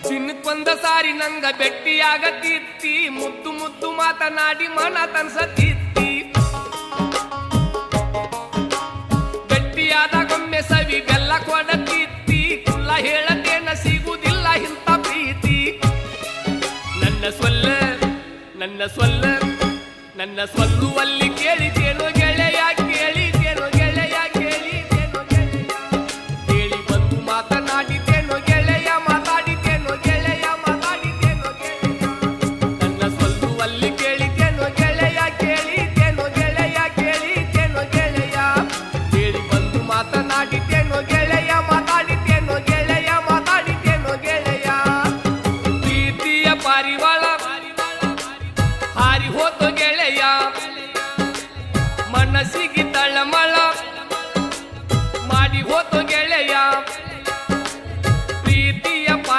ದಿನಕ್ಕೊಂದ ಸಾರಿ ನಂಗ ಭೆಟ್ಟಿಯಾಗತ್ತಿತ್ತಿ ಮುದ್ದು ಮುದ್ದು ಮಾತನಾಡಿ ಮನ ತನ್ಸತ್ತಿತ್ತಿ ಗಟ್ಟಿಯಾದಾಗೊಮ್ಮೆ ಸವಿ ಬೆಲ್ಲ ಕೊಡತ್ತಿತ್ತಿ ಕುಲ್ಲ ಹೇಳತೇನ ಸಿಗುವುದಿಲ್ಲ ಇಂಥ ಪ್ರೀತಿ ನನ್ನ ಸೊಲ್ಲುವಲ್ಲಿ ಕೇಳಿತೇನೋ